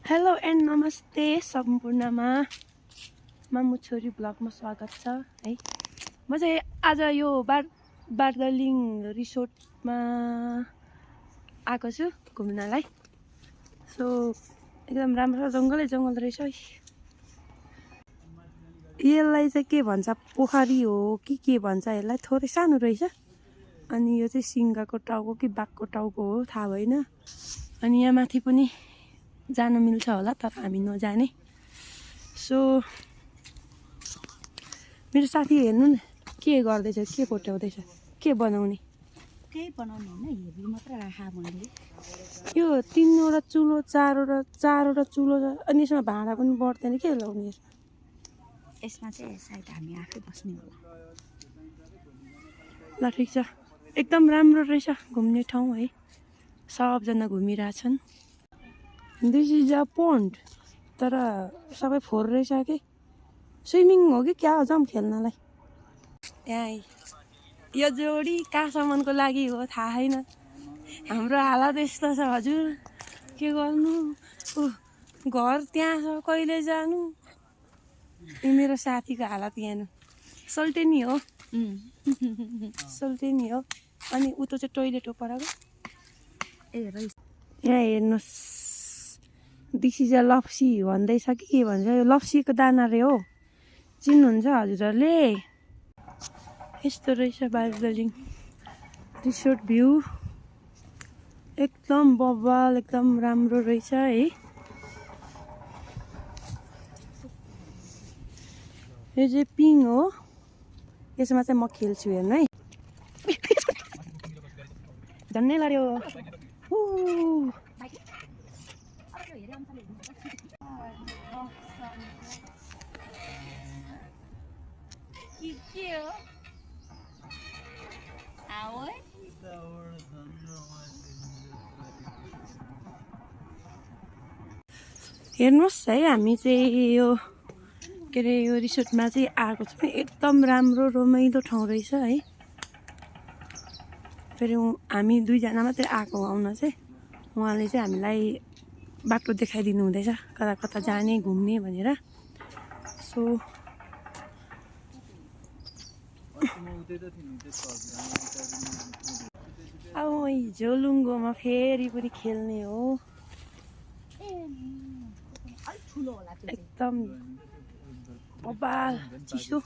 Hello and नमस्ते सम्पूर्णमा मामु छोरी ब्लगमा स्वागत छ है। म चाहिँ आज यो बार्दलिङ रिसोर्टमा आएको छु घुम्नलाई। सो एकदम राम्रो जङ्गल रहेछ है। यसलाई चाहिँ के भन्छ, पोखरी हो कि के भन्छ, यसलाई थोरै सानो रहेछ। अनि यो चाहिँ सिङ्गाको टाउको कि बाघको टाउको हो थाहा भएन। अनि यहाँ माथि पनि जान मिल्छ होला, तर हामी नजाने। सो मेरो साथी हेर्नु न के गर्दैछ, के कोट्याउँदैछ, के बनाउने। केही बनाउनु होइन, हेभी मात्र राखा मैले। यो 3वटा चुलो, 4वटा चुलो छ। अनि यसमा भाँडा पनि बढ्दैन के लाउने यसमा। यसमा चाहिँ सायद हामी आफै बस्ने होला। ल ठिक छ, एकदम राम्रो रहेछ घुम्ने ठाउँ है। सबजना घुमिरहेछन्। दिस इज अ पोन्ड, तर सबै फोहोर रहेछ कि स्विमिङ हो कि क्या हो, जाउँ खेल्नलाई। यहाँ यो जोडी कहाँसम्मको लागि हो थाहा छैन। हाम्रो हालत यस्तो छ हजुर, के गर्नु। घर त्यहाँ छ, कहिले जानु। मेरो साथीको हालत यहाँ सल्टेनी हो। सल्टेनी हो। अनि उतो चाहिँ टोइलेट हो पराको। यहाँ हेर्नुहोस्, दिस इज अ लप्सी भन्दैछ कि के भन्छ। यो लप्सीको दाना रे हो, चिन्नुहुन्छ हजुरहरूले। यस्तो रहेछ बार्दलिङ रिसोर्ट भ्यू, एकदम बवाल, एकदम राम्रो रहेछ है। यो चाहिँ पिङ हो, यसमा चाहिँ म खेल्छु हेर्नु है। झन्नै लड्यो। हेर्नुहोस् है, हामी चाहिँ यो के अरे यो रिसोर्टमा चाहिँ आएको छौँ। एकदम राम्रो रमाइलो ठाउँ रहेछ है। फेरि हामी 2जना मात्रै आएको आउन चाहिँ, उहाँले चाहिँ हामीलाई बाटो देखाइदिनु हुँदैछ, कता कता जाने घुम्ने भनेर। सो अब झोलुङ्गोमा फेरि पनि खेल्ने हो। एकदम बबाल चिसो।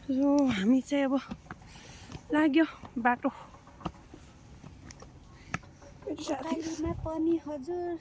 सो हामी चाहिँ अब लाग्यो बाटो। पनि हजुर